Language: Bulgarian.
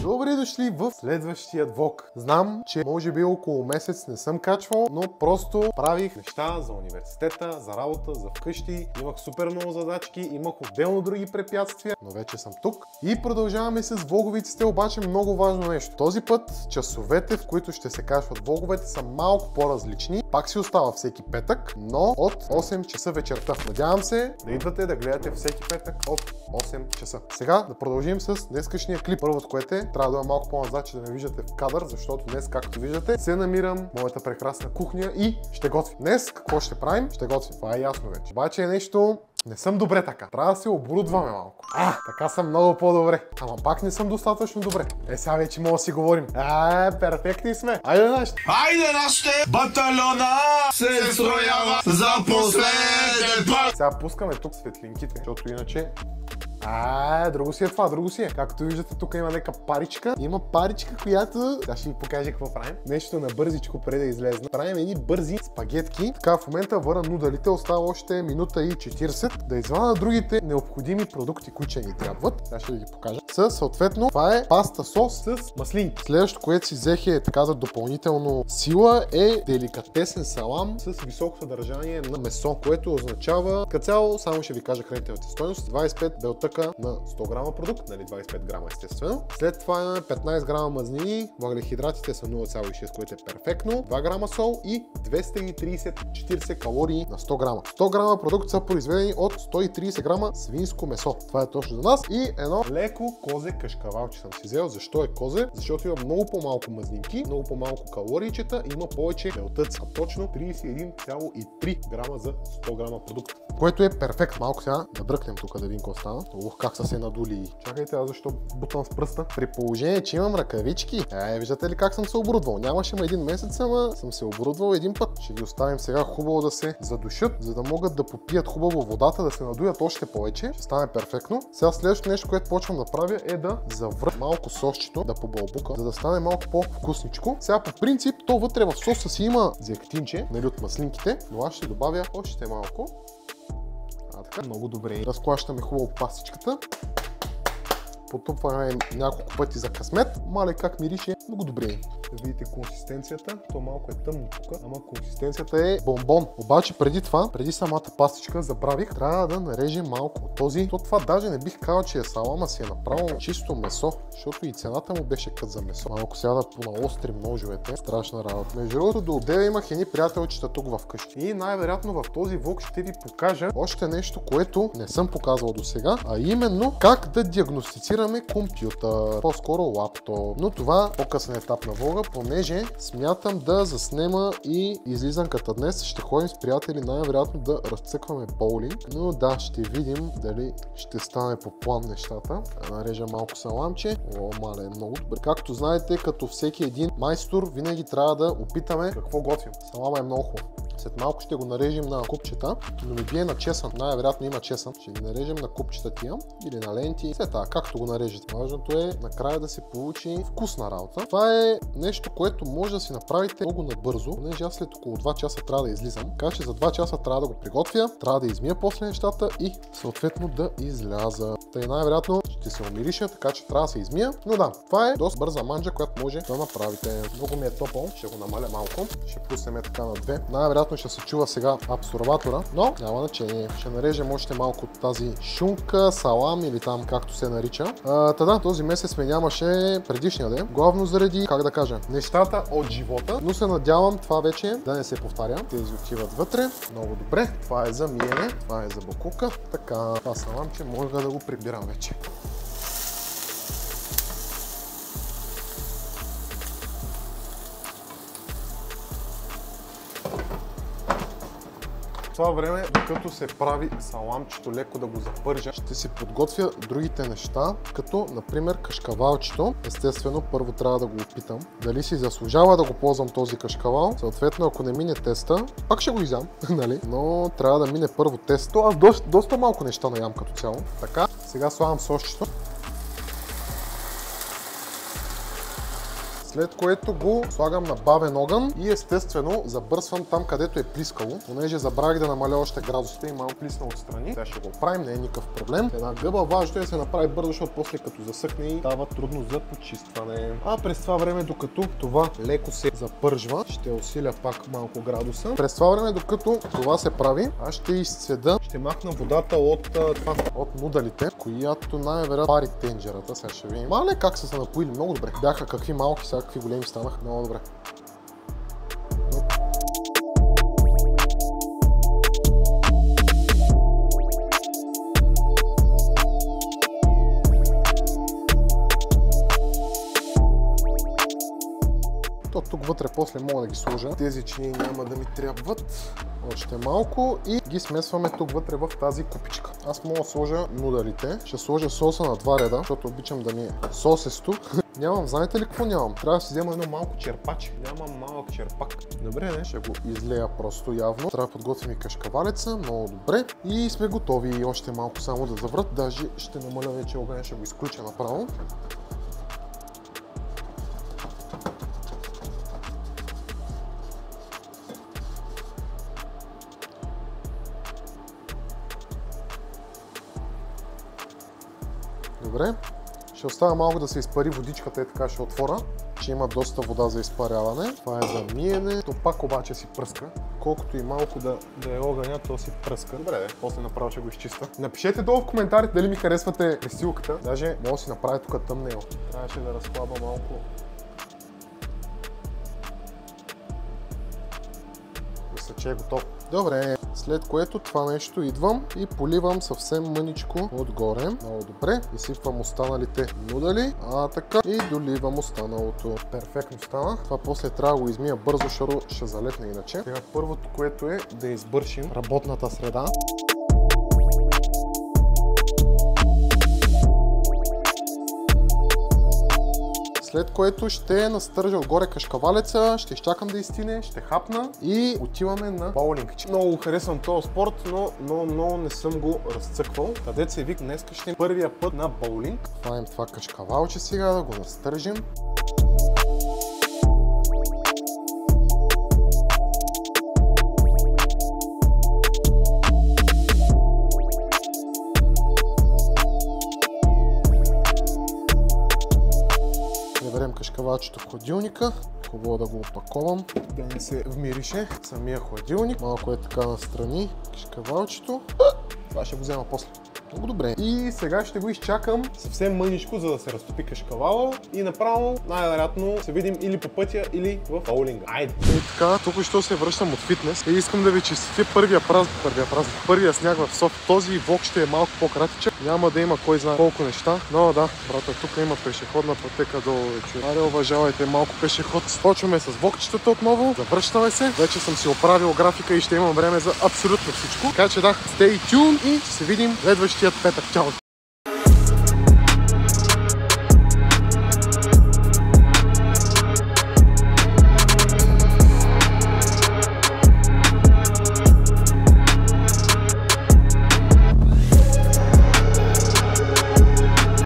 Добре дошли в следващия влог. Знам, че може би около месец не съм качвал, но просто правих неща за университета, за работа, за вкъщи. Имах супер много задачки, имах отделно други препятствия, но вече съм тук. И продължаваме с влоговиците, обаче много важно нещо. Този път часовете, в които ще се качват влоговете, са малко по-различни. Пак си остава всеки петък, но от 8 часа вечерта. Надявам се да идвате да гледате всеки петък от 8 часа. Сега да продължим с днескашния клип. Първото, което е, трябва да е малко по-назад, че да ме виждате в кадър, защото днес, както виждате, се намирам в моята прекрасна кухня и ще готвим. Днес какво ще правим? Ще готвим. Това е ясно вече. Обаче е нещо... Не съм добре така. Трябва да се оборудваме малко. Така съм много по-добре. Ама пак не съм достатъчно добре. Сега вече мога да си говорим. Перфектни сме. Айде нашите. Айде нашите! Батальона се строява за последен път! Сега пускаме тук светлинките, защото иначе... друго си е това, друго си е. Както виждате, тук има нека паричка. Има паричка, която... Сега ще ви покажа какво правим. Нещо на бързичко преди да излезна. Правим едни бързи спагетки. Така, в момента върна нудалите. Остава още минута и 40. Да извадя другите необходими продукти, които ни трябват. Сега ще ви ги покажа. Съответно, това е паста сос с маслинки. Следващото, което си взех е така за допълнително сила, е деликатесен салам с високо съдържание на месо, което означава, като цяло, само ще ви кажа хранителната стойност, 25 белтъка на 100 грама продукт, нали 25 грама естествено. След това имаме 15 грама мазнини, въглехидратите са 0,6, което е перфектно, 2 грама сол и 230-40 калории на 100 грама. 100 грама продукт са произведени от 130 грама свинско месо. Това е точно за нас. И едно леко козе кашкавалче съм си взел. Защо е козе? Защото има много по-малко мазнинки, много по-малко калориичета, има повече белтъци, а точно 31,3 грама за 100 грама продукт. Което е перфект. Малко сега да бръкнем тук да видим какво става. Как са се надули. Чакайте, защо бутам с пръста? При положение, че имам ръкавички. Виждате ли как съм се оборудвал? Нямаше един месец, ама съм се оборудвал един път. Ще ги оставим сега хубаво да се задушат, за да могат да попият хубаво водата, да се надуят още повече. Ще стане перфектно. Сега следващото нещо, което почвам да правя, е да завра малко сосчето, да побълбука, за да стане малко по-вкусничко. Сега по принцип, то вътре в соса си има зехтинче, нали от маслинките, но аз ще добавя още малко. Така, много добре. Разклащаме хубаво пастичката. Потупваме няколко пъти за късмет. Мале как мирише, много добре. Да видите консистенцията, то малко е тъмно тук, ама консистенцията е бомбон. Обаче преди това, преди самата пастичка, забравих, трябва да нарежем малко от този. То това даже не бих казал, че е салама, си е направо чисто месо, защото и цената му беше кът за месо. Малко сега да понаострим ножовете. Страшна работа. Между другото, до отдева имах едни приятелчета тук вкъщи. И най-вероятно в този влог ще ви покажа още нещо, което не съм показвал до сега, а именно как да диагностицираме компютър, по-скоро лаптоп. Но това по-късен етап на влога, понеже смятам да заснема и излизанката днес. Ще ходим с приятели най-вероятно да разцъкваме боулинг, но да, ще видим дали ще стане по план нещата. Нарежа малко саламче. Мале, е много добре. Както знаете, като всеки един майстор, винаги трябва да опитаме какво готвим. Салама е много хубаво. След малко ще го нарежем на купчета, но ми бие на чесън. Най-вероятно има чесън. Ще ги нарежем на купчета тия или на ленти. След това, както го нарежете. Важното е накрая да се получи вкусна работа. Това е нещо, което може да си направите много набързо, понеже аз след около 2 часа трябва да излизам. Така че за 2 часа трябва да го приготвя, трябва да измия после нещата и съответно да изляза. Тъй най-вероятно ще се умириша, така че трябва да се измия. Но да, това е доста бърза манджа, която може да направите. Много ми е топъл, ще го намаля малко. Ще пуснем така на 2. Най-вероятно ще се чува сега абсорбатора, но няма значение. Ще нарежем още малко от тази шунка, салам или там както се нарича. Да, този месец ме нямаше предишния ден. Главно заради, как да кажа, нещата от живота, но се надявам това вече да не се повтаря. Тези отиват вътре. Много добре. Това е за миене, това е за бакука. Така, това саламче мога да го прибирам вече. В това време, докато се прави саламчето, леко да го запържа, ще си подготвя другите неща, като например кашкавалчето. Естествено, първо трябва да го опитам. Дали си заслужава да го ползвам този кашкавал. Съответно, ако не мине теста, пак ще го изям, нали? Но трябва да мине първо теста. Аз доста малко неща наям като цяло. Така, сега слагам сосчето. След което го слагам на бавен огън и естествено забърсвам там, където е плискало. Понеже забравих да намаля още градусите и малко плисна отстрани. Сега ще го правим, не е никакъв проблем. Една гъба, важното е да се направи бързо, защото после като засъхне и става трудно за почистване. А през това време, докато това леко се запържва, ще усиля пак малко градуса. През това време, докато това се прави, аз ще изцеда, ще махна водата от нудалите, която най-вероятно пари тенджерата. Сега ще видим. Мале как са се напоили много добре. Бяха какви малки, сега какви големи станаха. Много добре. Тук вътре после мога да ги сложа. Тези чини няма да ми трябват. Още малко и ги смесваме тук вътре в тази купичка. Аз мога да сложа нудалите. Ще сложа соса на 2 реда, защото обичам да ми е сосесто. Нямам, знаете ли какво нямам? Трябва да си взема едно малко черпаче. Нямам малък черпак. Добре, не? Ще го излея просто явно. Трябва да подготвим и кашкавалеца. Много добре. И сме готови. Още малко само да заврат. Даже ще намаля вече огъня, ще го изключа направо. Добре, ще оставя малко да се изпари водичката и така ще отворя, че има доста вода за изпаряване. Това е за миене, то пак обаче си пръска. Колкото и малко да е огъня, то си пръска. Добре, после направо ще го изчиста. Напишете долу в коментарите дали ми харесвате пресилката. Даже мога да си направя тук тъмнело. Трябваше да разхлаба малко. Мисля, че е готов. Добре, след което това нещо идвам и поливам съвсем мъничко отгоре. Много добре. Изсипвам останалите нудали. Така. И доливам останалото. Перфектно стана. Това после трябва да го измия бързо, защото ще залепне иначе. Сега първото, което е да избършим работната среда. След което ще настържа отгоре кашкавалеца, ще изчакам да изстине, ще хапна и отиваме на боулинг. Много харесвам този спорт, но много не съм го разцъквал. Където се вик, днес ще е първия път на боулинг. Хванем това кашкавалче сега, да го настържим. Берем кашкавалчето в хладилника. Хубаво да го опаковам, да не се вмирише самия хладилник. Малко е така настрани кашкавалчето. Това ще го взема после. Много добре. И сега ще го изчакам съвсем мъничко, за да се разтопи кашкавала и направо най-вероятно се видим или по пътя, или в боулинга. Айде! И така, тук що се връщам от фитнес и искам да ви честитя първия сняг в София. Този влог ще е малко по-кратичък. Няма да има кой знае колко неща, но да, брата, тук има пешеходна пътека долу вече. Аре, уважавайте малко пешеход. Почваме с влогчетата отново. Завръщаме се. Вече съм си оправил графика и ще имам време за абсолютно всичко. Така че да, stay tuned и ще се видим следващия петък. Чао!